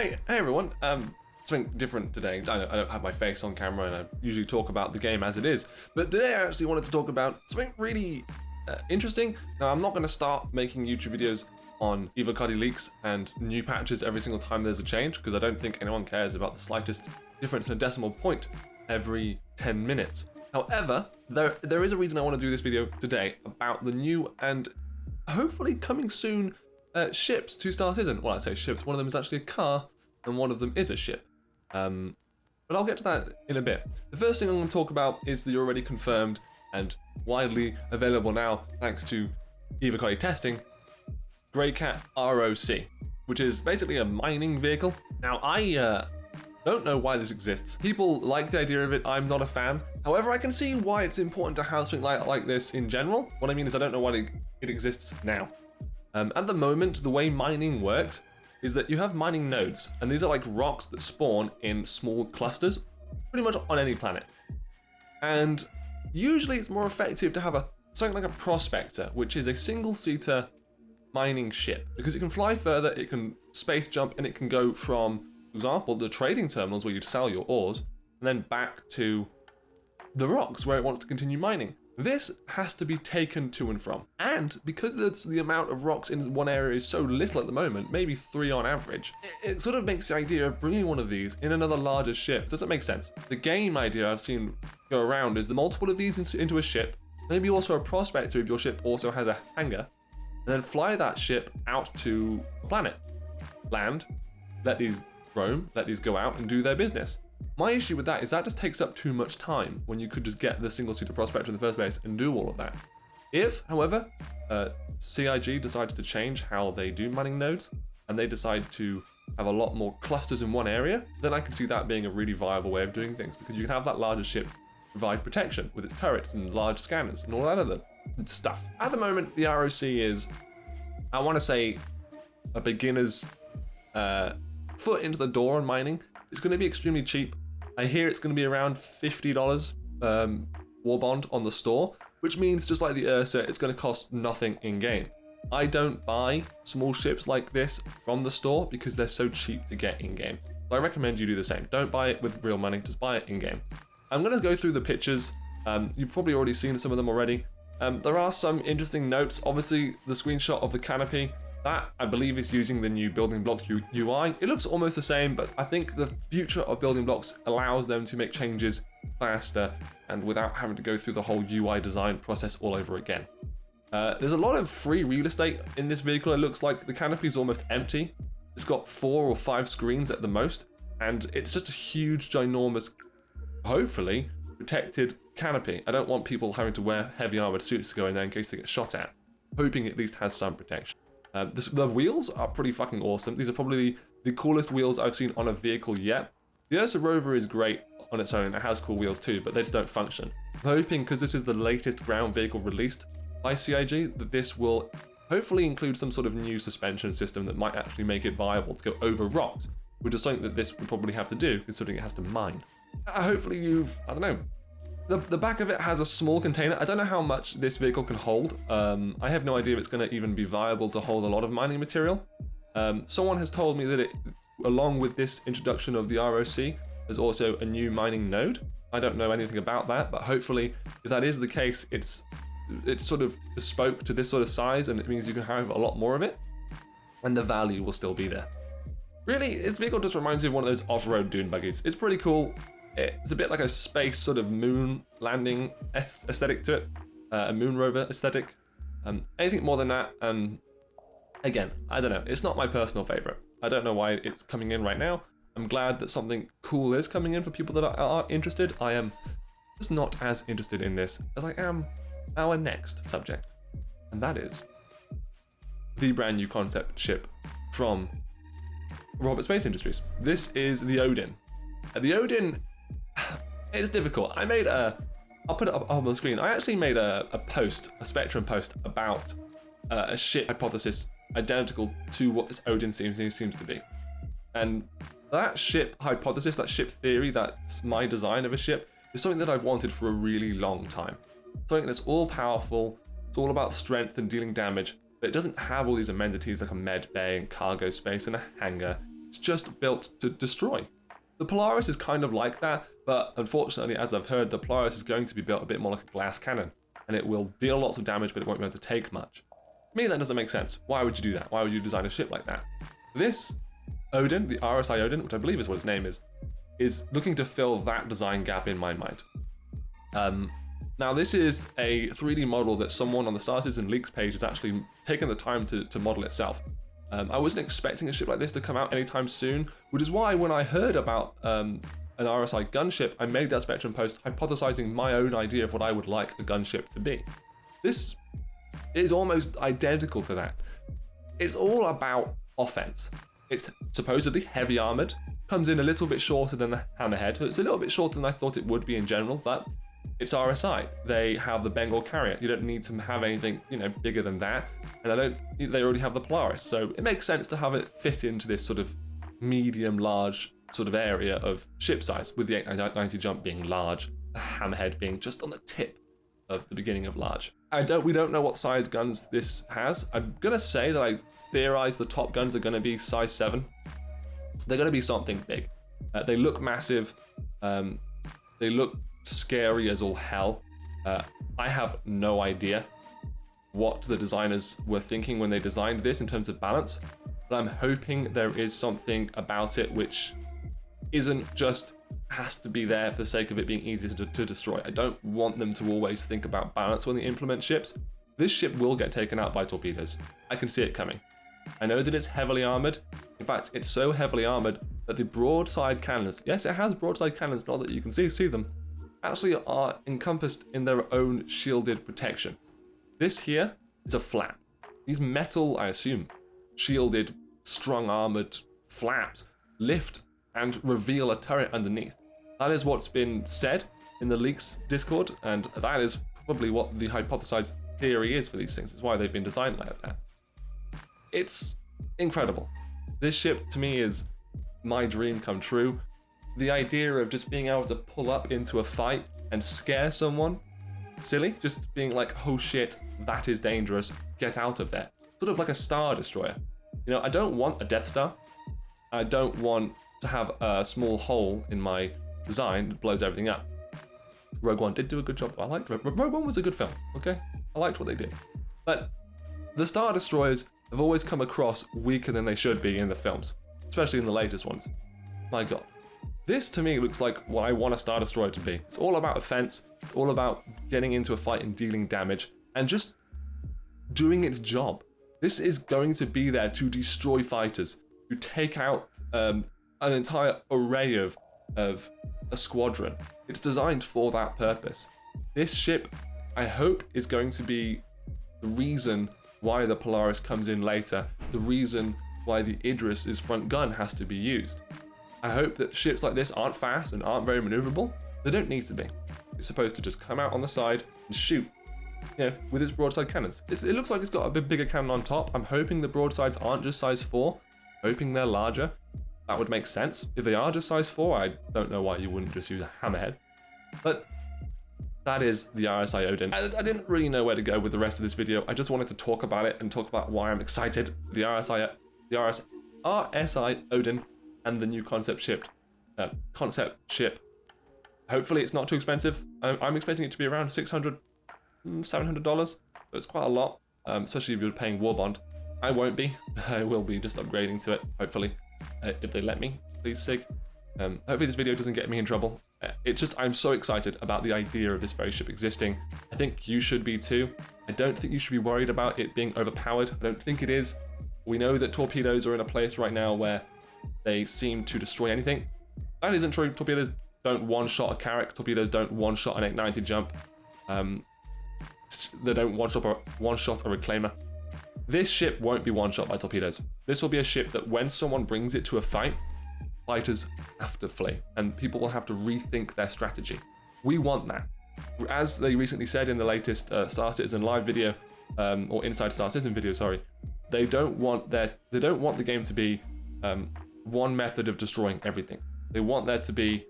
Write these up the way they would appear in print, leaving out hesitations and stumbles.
Hey everyone, something different today. I don't have my face on camera and I usually talk about the game as it is, but today I actually wanted to talk about something really interesting. Now I'm not going to start making YouTube videos on Evocati leaks and new patches every single time there's a change, because I don't think anyone cares about the slightest difference in a decimal point every 10 minutes. However, there is a reason I want to do this video today about the new and hopefully coming soon ships to Star Citizen. Well, I say ships, one of them is actually a car and one of them is a ship. But I'll get to that in a bit. The first thing I'm going to talk about is the already confirmed and widely available now, thanks to Evocati testing, Grey Cat R.O.C, which is basically a mining vehicle. Now, I don't know why this exists. People like the idea of it, I'm not a fan. However, I can see why it's important to have something like this in general. What I mean is I don't know why it exists now. At the moment, the way mining works is that you have mining nodes, and these are like rocks that spawn in small clusters, pretty much on any planet. And usually it's more effective to have something like a prospector, which is a single-seater mining ship, because it can fly further, it can space jump, and it can go from, for example, the trading terminals where you'd sell your ores, and then back to the rocks where it wants to continue mining. This has to be taken to and from. And because the amount of rocks in one area is so little at the moment, maybe 3 on average, it sort of makes the idea of bringing one of these in another larger ship doesn't make sense. The game idea I've seen go around is the multiple of these into a ship, maybe also a prospector if your ship also has a hangar, and then fly that ship out to a planet, land, let these roam, let these go out and do their business. My issue with that is that just takes up too much time when you could just get the single-seater prospector in the first place and do all of that. If, however, CIG decides to change how they do mining nodes and they decide to have a lot more clusters in one area, then I can see that being a really viable way of doing things, because you can have that larger ship provide protection with its turrets and large scanners and all that other stuff. At the moment, the R.O.C is, I want to say, a beginner's foot into the door on mining. It's going to be extremely cheap. I hear it's going to be around $50 war bond on the store, which means just like the Ursa, it's going to cost nothing in game. I don't buy small ships like this from the store because they're so cheap to get in game. So I recommend you do the same. Don't buy it with real money, just buy it in game. I'm going to go through the pictures. You've probably already seen some of them already. There are some interesting notes. Obviously, the screenshot of the canopy, that, I believe, is using the new building blocks UI. It looks almost the same, but I think the future of building blocks allows them to make changes faster and without having to go through the whole UI design process all over again. There's a lot of free real estate in this vehicle. It looks like the canopy is almost empty. It's got 4 or 5 screens at the most, and it's just a huge, ginormous, hopefully, protected canopy. I don't want people having to wear heavy armored suits to go in there in case they get shot at. Hoping it at least has some protection. The wheels are pretty fucking awesome. These are probably the coolest wheels I've seen on a vehicle yet. The Ursa Rover is great on its own. It has cool wheels too, but they just don't function. I'm hoping, because this is the latest ground vehicle released by CIG, that this will hopefully include some sort of new suspension system that might actually make it viable to go over rocks, which is something that this would probably have to do, considering it has to mine. Hopefully I don't know. The back of it has a small container. I don't know how much this vehicle can hold. I have no idea if it's going to even be viable to hold a lot of mining material. Someone has told me that it, along with this introduction of the R.O.C, there's also a new mining node. I don't know anything about that, but hopefully, if that is the case, it's sort of bespoke to this sort of size, and it means you can have a lot more of it, and the value will still be there. Really, this vehicle just reminds me of one of those off-road dune buggies. It's pretty cool. It's a bit like a space sort of moon landing aesthetic to it, a moon rover aesthetic. Anything more than that, and again, I don't know. It's not my personal favorite. I don't know why it's coming in right now. I'm glad that something cool is coming in for people that are interested. I am just not as interested in this as I am our next subject, and that is the brand new concept ship from Robert Space Industries. This is the Odin. The Odin, it's difficult. I'll put it up on the screen. I actually made a post, a Spectrum post, about a ship hypothesis identical to what this Odin seems to be. And that ship hypothesis, that ship theory, that's my design of a ship, is something that I've wanted for a really long time. Something that's all powerful, it's all about strength and dealing damage, but it doesn't have all these amenities like a med bay and cargo space and a hangar. It's just built to destroy. The Polaris is kind of like that, but unfortunately, as I've heard, the Polaris is going to be built a bit more like a glass cannon, and it will deal lots of damage, but it won't be able to take much. To me, that doesn't make sense. Why would you do that? Why would you design a ship like that? This Odin, the RSI Odin, which I believe is what its name is looking to fill that design gap in my mind. Now, this is a 3D model that someone on the STAR-HZFW and Leaks page has actually taken the time to model itself. I wasn't expecting a ship like this to come out anytime soon, which is why when I heard about an RSI gunship, I made that Spectrum post hypothesizing my own idea of what I would like a gunship to be. This is almost identical to that. It's all about offense. It's supposedly heavy armored, comes in a little bit shorter than the Hammerhead. So it's a little bit shorter than I thought it would be in general, but it's RSI. They have the Bengal carrier. You don't need to have anything, bigger than that. And they already have the Polaris. So it makes sense to have it fit into this sort of medium large sort of area of ship size, with the 890 jump being large, the Hammerhead being just on the tip of the beginning of large. We don't know what size guns this has. I'm gonna say that I theorize the top guns are gonna be size 7. They're gonna be something big. They look massive. They look scary as all hell. I have no idea what the designers were thinking when they designed this in terms of balance, but I'm hoping there is something about it which isn't just has to be there for the sake of it being easy to destroy. I don't want them to always think about balance when they implement ships. This ship will get taken out by torpedoes. I can see it coming. I know that it's heavily armored. In fact, it's so heavily armored that the broadside cannons, yes, it has broadside cannons, not that you can see them, actually are encompassed in their own shielded protection. This here is a flap. These metal, I assume, shielded, strong armored flaps lift and reveal a turret underneath. That is what's been said in the Leaks Discord, and that is probably what the hypothesized theory is for these things. It's why they've been designed like that. It's incredible. This ship to me is my dream come true. The idea of just being able to pull up into a fight and scare someone, silly, just being like, oh shit, that is dangerous, get out of there. Sort of like a Star Destroyer. I don't want a Death Star. I don't want to have a small hole in my design that blows everything up. Rogue One did do a good job. I liked Rogue One was a good film, okay? I liked what they did. But the Star Destroyers have always come across weaker than they should be in the films, especially in the latest ones. My God. This to me looks like what I want a Star Destroyer to be. It's all about offense, it's all about getting into a fight and dealing damage, and just doing its job. This is going to be there to destroy fighters, to take out an entire array of a squadron. It's designed for that purpose. This ship, I hope, is going to be the reason why the Polaris comes in later, the reason why the Idris's front gun has to be used. I hope that ships like this aren't fast and aren't very maneuverable. They don't need to be. It's supposed to just come out on the side and shoot, with its broadside cannons. It looks like it's got a bit bigger cannon on top. I'm hoping the broadsides aren't just size 4, hoping they're larger. That would make sense. If they are just size 4, I don't know why you wouldn't just use a Hammerhead. But that is the RSI Odin. I didn't really know where to go with the rest of this video. I just wanted to talk about it and talk about why I'm excited. The RSI Odin and the new concept ship. Hopefully it's not too expensive. I'm expecting it to be around $600, $700, so it's quite a lot, especially if you're paying War Bond. I won't be. I will be just upgrading to it, hopefully, if they let me, please, Sig. Hopefully this video doesn't get me in trouble. I'm so excited about the idea of this very ship existing. I think you should be too. I don't think you should be worried about it being overpowered. I don't think it is. We know that torpedoes are in a place right now where they seem to destroy anything. That isn't true. Torpedoes don't one-shot a Carrack. Torpedoes don't one-shot an 890 jump. They don't one-shot a Reclaimer. This ship won't be one-shot by torpedoes. This will be a ship that when someone brings it to a fight, fighters have to flee, and people will have to rethink their strategy. We want that. As they recently said in the latest Star Citizen live video, or Inside Star Citizen video, sorry, they don't want the game to be one method of destroying everything. They want there to be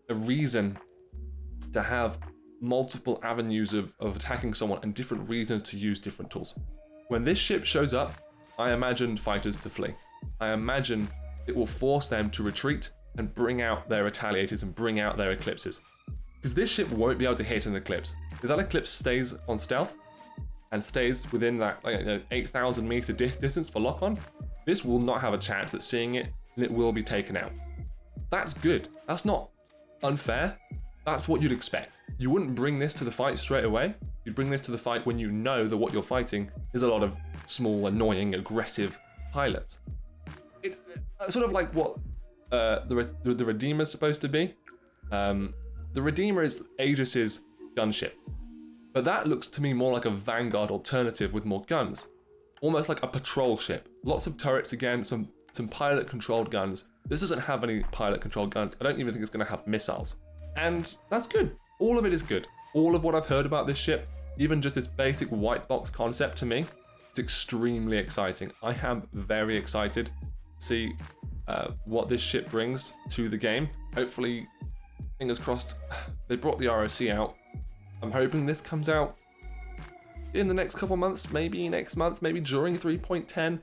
a reason to have multiple avenues of attacking someone and different reasons to use different tools. When this ship shows up, I imagine fighters to flee. I imagine it will force them to retreat and bring out their retaliators and bring out their eclipses. Because this ship won't be able to hit an eclipse. If that eclipse stays on stealth and stays within that 8,000 meter distance for lock-on, this will not have a chance at seeing it, and it will be taken out. That's good. That's not unfair. That's what you'd expect. You wouldn't bring this to the fight straight away. You'd bring this to the fight when you know that what you're fighting is a lot of small, annoying, aggressive pilots. It's sort of like what the Redeemer is supposed to be. The Redeemer is Aegis's gunship, but that looks to me more like a Vanguard alternative with more guns, almost like a patrol ship. Lots of turrets again, some pilot-controlled guns. This doesn't have any pilot-controlled guns. I don't even think it's going to have missiles, and that's good. All of it is good. All of what I've heard about this ship, even just this basic white box concept, to me, it's extremely exciting. I am very excited to see what this ship brings to the game. Hopefully, fingers crossed, they brought the R.O.C out. I'm hoping this comes out in the next couple months, maybe next month, maybe during 3.10.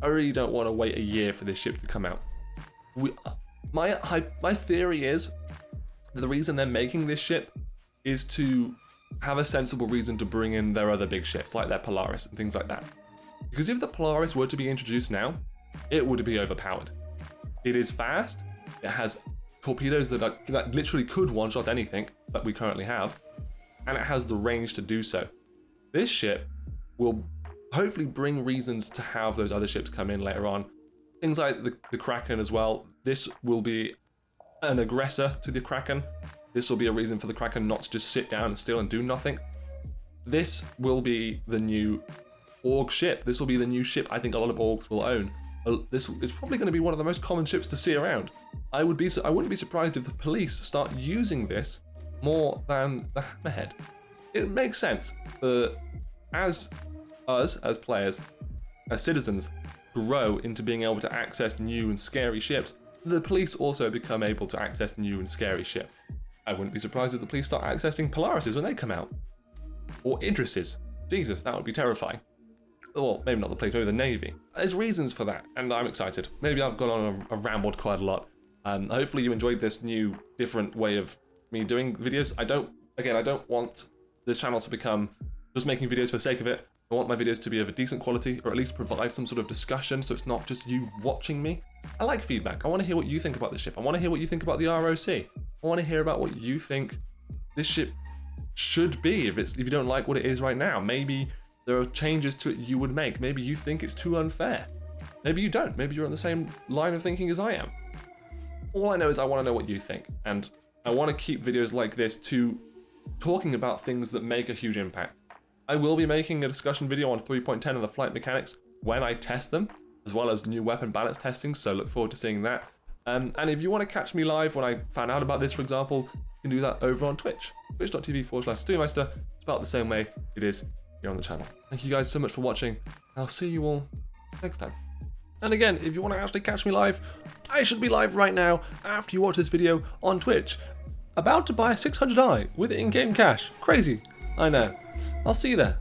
I really don't want to wait a year for this ship to come out. My theory is that the reason they're making this ship is to have a sensible reason to bring in their other big ships, like their Polaris and things like that. Because if the Polaris were to be introduced now, it would be overpowered. It is fast, it has torpedoes that literally could one-shot anything that we currently have, and it has the range to do so. This ship will hopefully bring reasons to have those other ships come in later on. Things like the Kraken as well. This will be an aggressor to the Kraken. This will be a reason for the Kraken not to just sit down and steal and do nothing. This will be the new Org ship. This will be the new ship I think a lot of Orgs will own. This is probably going to be one of the most common ships to see around. I wouldn't be surprised if the police start using this more than the Hammerhead. It makes sense for as us, as players, as citizens, grow into being able to access new and scary ships, the police also become able to access new and scary ships. I wouldn't be surprised if the police start accessing Polarises when they come out. Or Idrises. Jesus, that would be terrifying. Or maybe not the police, maybe the Navy. There's reasons for that, and I'm excited. Maybe I've gone on a rambled quite a lot. Hopefully you enjoyed this new, different way of me doing videos. I don't want this channel to become just making videos for the sake of it. I want my videos to be of a decent quality, or at least provide some sort of discussion, so it's not just you watching me. I like feedback. I want to hear what you think about the ship. I want to hear what you think about the R.O.C. I want to hear about what you think this ship should be if you don't like what it is right now. Maybe there are changes to it you would make. Maybe you think it's too unfair. Maybe you don't. Maybe you're on the same line of thinking as I am. All I know is I want to know what you think, and I want to keep videos like this to talking about things that make a huge impact. I will be making a discussion video on 3.10 and the flight mechanics when I test them, as well as new weapon balance testing, so look forward to seeing that. And if you want to catch me live when I found out about this, for example, you can do that over on Twitch. Twitch.tv/Studiomeister, spelled the same way it is here on the channel. Thank you guys so much for watching. I'll see you all next time. And again, if you want to actually catch me live, I should be live right now after you watch this video on Twitch. About to buy 600i with in-game cash. Crazy, I know. I'll see you there.